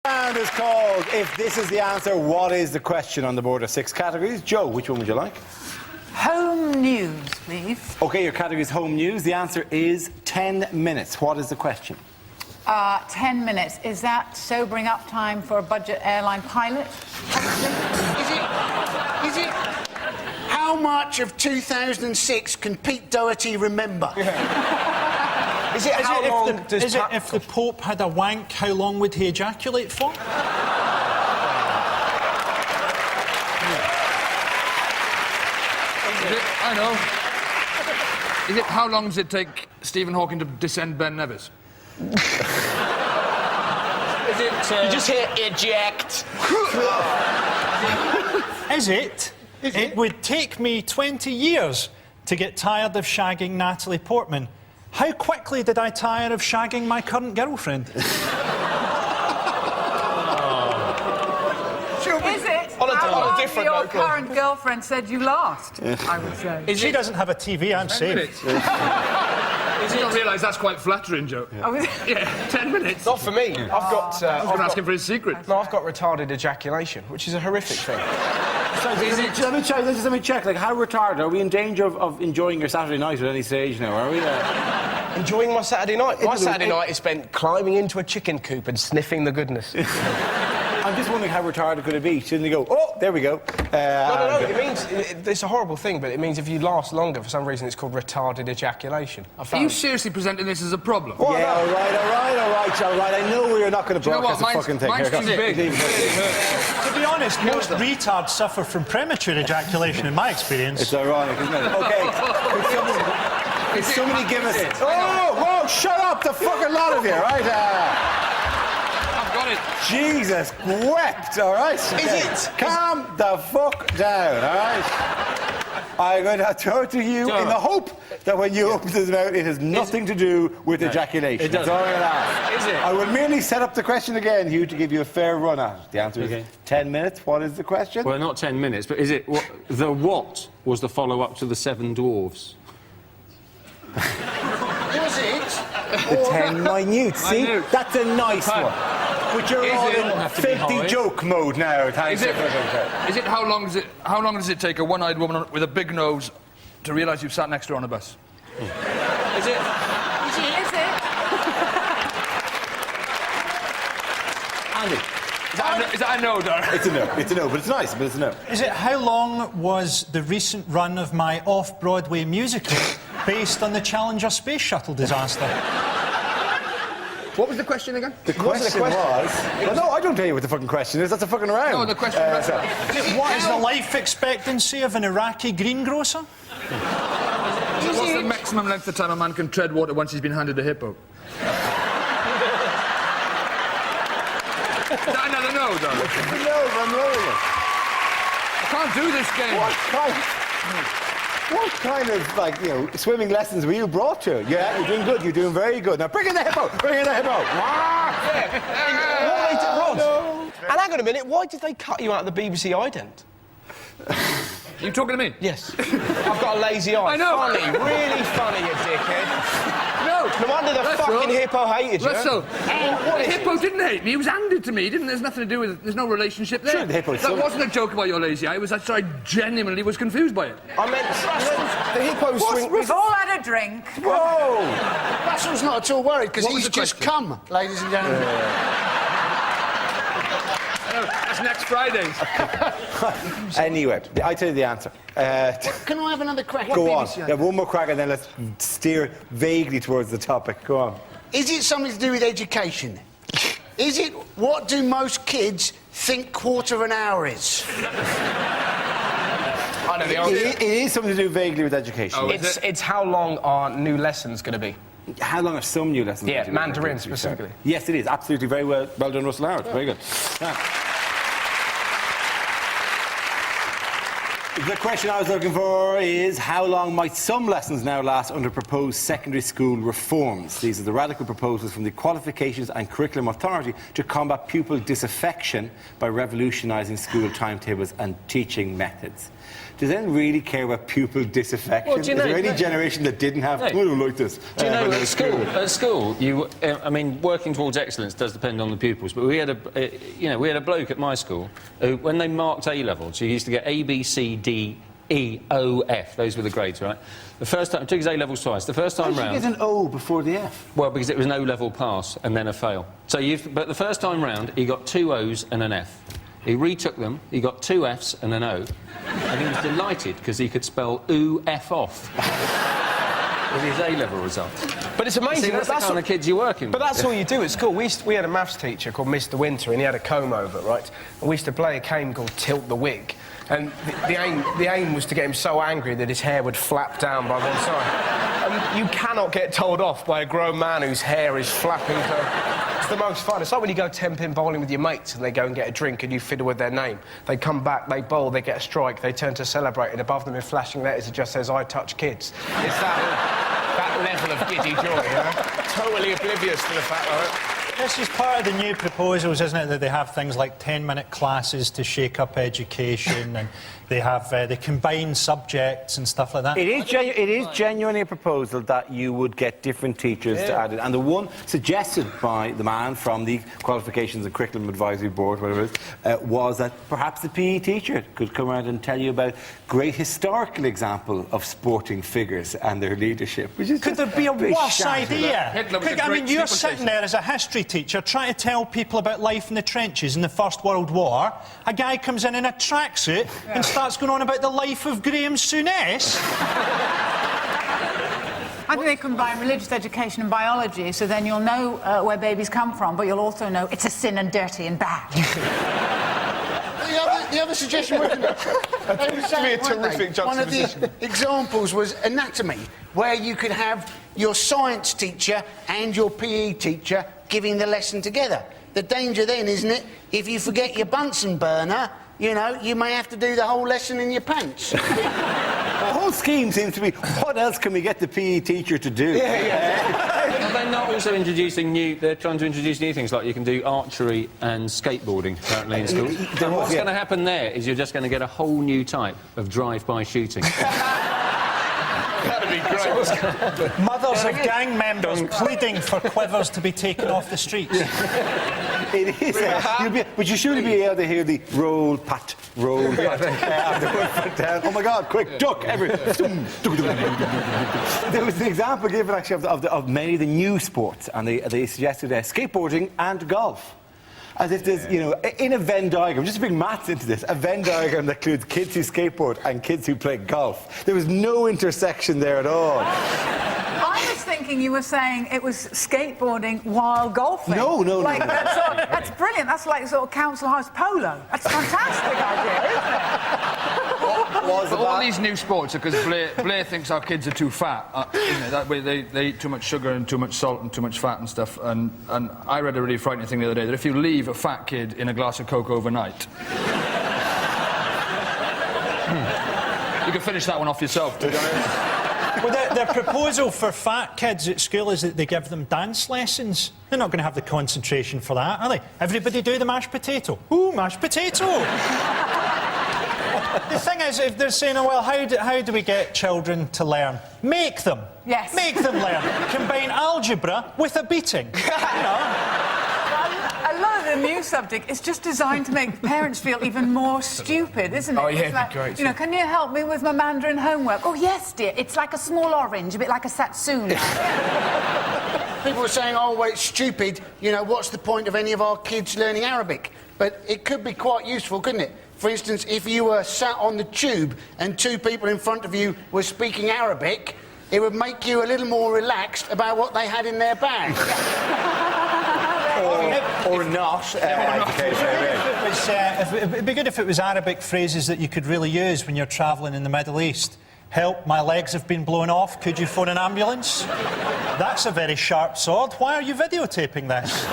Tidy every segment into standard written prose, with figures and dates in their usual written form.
Round is called If This Is the Answer, What Is the Question on the board of 6 categories. Joe, which one would you like? Home news, please. OK, your category is home news. The answer is 10 minutes. What is the question? 10 minutes. Is that sobering up time for a budget airline pilot? Is it how much of 2006 can Pete Doherty remember? Is it if the Pope had a wank, how long would he ejaculate for? I know. Is it how long does it take Stephen Hawking to descend Ben Nevis? Is it... You just hit eject. Is it? It would take me 20 years to get tired of shagging Natalie Portman. How quickly did I tire of shagging my current girlfriend? Is it On a how long different your note, current girlfriend said you last, I would say? She doesn't have a TV, I'm safe. You don't realise that's quite flattering, Joe. Yeah, 10 minutes. Not for me. I've got... I was asking for his secret. No, I've got retarded ejaculation, which is a horrific thing. Let me check. Like, how retarded? Are we in danger of enjoying your Saturday night at any stage now? Are we? Enjoying my Saturday night? My Saturday night is spent climbing into a chicken coop and sniffing the goodness. I'm just wondering how retarded could it be? Shouldn't you go, oh, there we go. No, it means... It's a horrible thing, but it means if you last longer, for some reason, it's called retarded ejaculation. Are you seriously presenting this as a problem? Yeah, all right. I know we're not going to broadcast the fucking thing. Mine's too big. To be honest, most retards suffer from premature ejaculation, in my experience. It's ironic, isn't it? OK. Could somebody give us... Oh, whoa, shut up, the fucking lot of you, right? Got it. Jesus wept, all right? Is it? Calm the fuck down, all right? I'm going to throw it to you in the hope that when you open his mouth, it has nothing to do with ejaculation. It doesn't. That's all I'm going to ask. Is it? I will merely set up the question again, Hugh, to give you a fair run at it. The answer is 10 minutes. What is the question? Well, not 10 minutes, but is it... What was the follow-up to the Seven Dwarfs? Was it? The 10 minutes. See? Minute. That's a nice one. But you're all in filthy joke mode now. Thanks. Is it how long does it take a one-eyed woman with a big nose to realise you've sat next to her on a bus? Is it? Andy. Is that a no, Darren? It's a no. It's a no, but it's nice, but it's a no. Is it how long was the recent run of my off-Broadway musical based on the Challenger space shuttle disaster? What was the question again? The question was... Well, no, I don't tell you what the fucking question is. That's a fucking round. No, the question was... What is the life expectancy of an Iraqi greengrocer? What's the maximum length of time a man can tread water once he's been handed a hippo? Is that another no, Darren? No, I'm rolling it. I can't do this game. What kind of, like, you know, swimming lessons were you brought to? Yeah, you're doing good. You're doing very good. Now, bring in the hippo. Bring in the hippo. And hang on a minute, why did they cut you out of the BBC ident? You talking to me? Yes. I've got a lazy eye. I know. Funny, really funny, you dickhead. No. No wonder the fucking hippo hated you. Russell, the hippo didn't hate me. He was handed to me. There's nothing to do with it. There's no relationship there. Sure, the hippo... That wasn't a joke about your lazy eye. It was that I genuinely was confused by it. I meant the hippo swing... We've all had a drink. Whoa! Russell's not at all worried, because What was he's the just question? come, ladies and gentlemen. That's next Friday. Anyway, I tell you the answer. Can I have another crack? Go on. Yeah, one more crack and then let's steer vaguely towards the topic. Go on. Is it something to do with education? Is it what do most kids think quarter of an hour is? I know the answer. It is something to do vaguely with education. Oh, It's how long are new lessons going to be? How long are some new lessons? Yeah, going to be? Mandarin specifically. Yes, it is. Absolutely. Very well done, Russell Howard. Very good. Yeah. The question I was looking for is how long might some lessons now last under proposed secondary school reforms? These are the radical proposals from the Qualifications and Curriculum Authority to combat pupil disaffection by revolutionising school timetables and teaching methods. Does anyone really care about pupil disaffection? Well, do you know, is there any generation that didn't have... No. I don't like this. Do you know, when they at were school, you, I mean, working towards excellence does depend on the pupils, but we had we had a bloke at my school who, when they marked A-levels, he used to get A, B, C, D, E, O, F. Those were the grades, right? The first time, took his A-levels twice. The first time How did round... you get an O before the F? Well, because it was an O-level pass and then a fail. So but the first time round, he got 2 O's and an F. He retook them, he got 2 F's and an O, and he was delighted because he could spell ooh, F off with his A-level result. But it's amazing. See, that's the kind of kids you're working But with. that's all you do at school. We had a maths teacher called Mr. Winter, and he had a comb over, right? And we used to play a game called Tilt the Wig. And the aim was to get him so angry that his hair would flap down by one side. And you cannot get told off by a grown man whose hair is flapping. It's the most fun. It's like when you go 10-pin bowling with your mates and they go and get a drink and you fiddle with their name. They come back, they bowl, they get a strike, they turn to celebrate, and above them in flashing letters it just says, "I touch kids." It's that level of giddy joy, you know? Totally oblivious to the fact that... This is part of the new proposals, isn't it, that they have things like 10-minute classes to shake up education, and they have they combine subjects and stuff like that. It is genuinely a proposal that you would get different teachers to add it. And the one suggested by the man from the Qualifications and Curriculum Advisory Board, whatever it is, was that perhaps the PE teacher could come around and tell you about great historical example of sporting figures and their leadership. Which is Could there be a worse idea? Hitler was a I mean, great you're steeplechase. sitting there as a history teacher trying to tell people about life in the trenches in the First World War. A guy comes in a tracksuit and starts going on about the life of Graham Souness. I think they combine religious education and biology, so then you'll know where babies come from, but you'll also know it's a sin and dirty and bad. The other suggestion was, they were saying, To be a weren't they? terrific One of the juxtaposition. examples was anatomy, where you could have your science teacher and your PE teacher giving the lesson together. The danger then, isn't it, if you forget your Bunsen burner, you know, you may have to do the whole lesson in your pants. The whole scheme seems to be, what else can we get the PE teacher to do? They're not also introducing new... They're trying to introduce new things, like you can do archery and skateboarding, apparently, in school. And what's going to happen there is you're just going to get a whole new type of drive-by shooting. That'd be great. Mothers of gang members pleading for quivers to be taken off the streets. It is. But you should be able to hear the roll, pat, roll, pat. The one foot down. Oh my God! Quick, duck! There was an example given actually of many of the new sports, and they suggested skateboarding and golf. As if there's, you know, in a Venn diagram, just to bring maths into this, a Venn diagram that includes kids who skateboard and kids who play golf. There was no intersection there at all. I was thinking you were saying it was skateboarding while golfing. No. Like, that's brilliant. That's like sort of council house polo. That's a fantastic idea, isn't it? All these new sports are because Blair thinks our kids are too fat. You know, that way they eat too much sugar and too much salt and too much fat and stuff. And I read a really frightening thing the other day, that if you leave a fat kid in a glass of Coke overnight... You can finish that one off yourself, too. Well, their proposal for fat kids at school is that they give them dance lessons. They're not going to have the concentration for that, are they? Everybody do the mashed potato. Ooh, mashed potato! The thing is, if they're saying, oh, well, how do we get children to learn? Make them. Yes. Make them learn. Combine algebra with a beating. You know? A lot of the new subject is just designed to make parents feel even more stupid, isn't it? Oh, yeah, It's it'd like, be great. You know, can you help me with my Mandarin homework? Oh, yes, dear. It's like a small orange, a bit like a satsuma. People were saying, oh, well, it's stupid, you know, what's the point of any of our kids learning Arabic? But it could be quite useful, couldn't it? For instance, if you were sat on the tube and 2 people in front of you were speaking Arabic, it would make you a little more relaxed about what they had in their bag. Or not. It'd be good if it was Arabic phrases that you could really use when you're travelling in the Middle East. Help, my legs have been blown off. Could you phone an ambulance? That's a very sharp sword. Why are you videotaping this?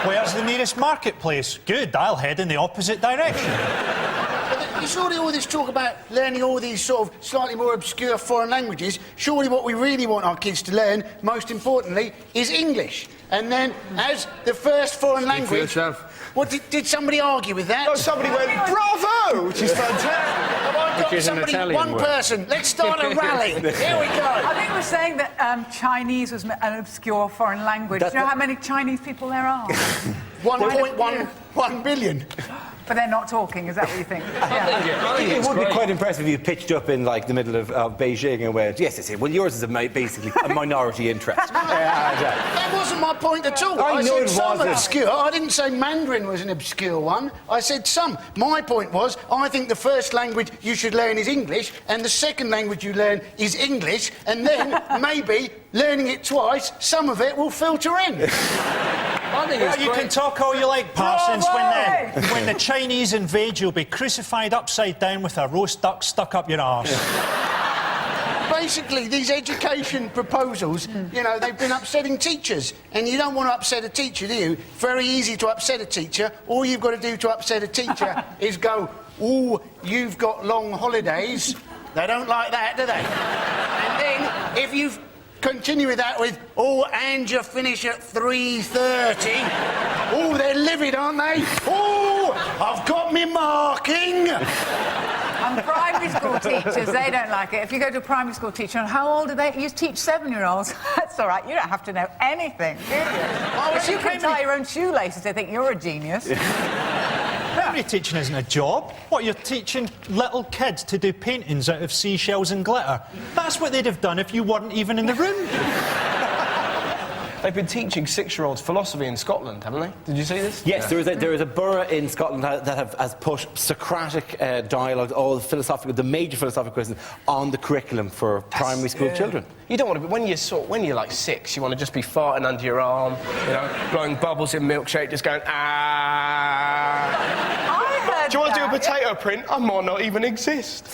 Where's the nearest marketplace? Good, I'll head in the opposite direction. Surely all this talk about learning all these sort of slightly more obscure foreign languages, surely what we really want our kids to learn, most importantly, is English. And then, as the first foreign for language... yourself. What, did somebody argue with that? No, somebody went, bravo, which is fantastic. Have I got Which is an somebody, Italian one word. person? Let's start a rally. Here we I go. think we're saying that Chinese was an obscure foreign language. That's Do you know the- how many Chinese people there are? 1.1 billion. But they're not talking, is that what you think? Yeah. I think It it's would be great. quite impressive if you pitched up in like the middle of Beijing and went, yes, well, yours is basically a minority interest. That wasn't my point at all. I know said it some wasn't. obscure. I didn't say Mandarin was an obscure one. I said some. My point was, I think the first language you should learn is English, and the second language you learn is English, and then maybe learning it twice, some of it will filter in. I think it's Well, you great. can talk all you like, Parsons. Bravo! When the Chinese invade, you'll be crucified upside down with a roast duck stuck up your arse. Basically, these education proposals, you know, they've been upsetting teachers. And you don't want to upset a teacher, do you? Very easy to upset a teacher. All you've got to do to upset a teacher is go, "Ooh, you've got long holidays." They don't like that, do they? And then, if you continue with that with, "Oh, and you finish at 3:30. Oh, they're livid, aren't they? Oh, I've got me marking. And primary school teachers, they don't like it. If you go to a primary school teacher, and how old are they? You teach 7-year-olds. That's all right. You don't have to know anything, do you? If you can tie your own shoelaces, they think you're a genius. Primary teaching isn't a job. What, you're teaching little kids to do paintings out of seashells and glitter? That's what they'd have done if you weren't even in the room. They've been teaching 6-year-olds philosophy in Scotland, haven't they? Did you see this? Yes, there is a borough in Scotland that has put Socratic dialogue, all the major philosophical questions, on the curriculum for primary school children. You don't want to be, when you're like 6, you want to just be farting under your arm, you know, blowing bubbles in milkshake, just going, ah. I heard Do you want to do a that. potato print? I might not even exist.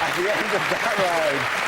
At the end of that round,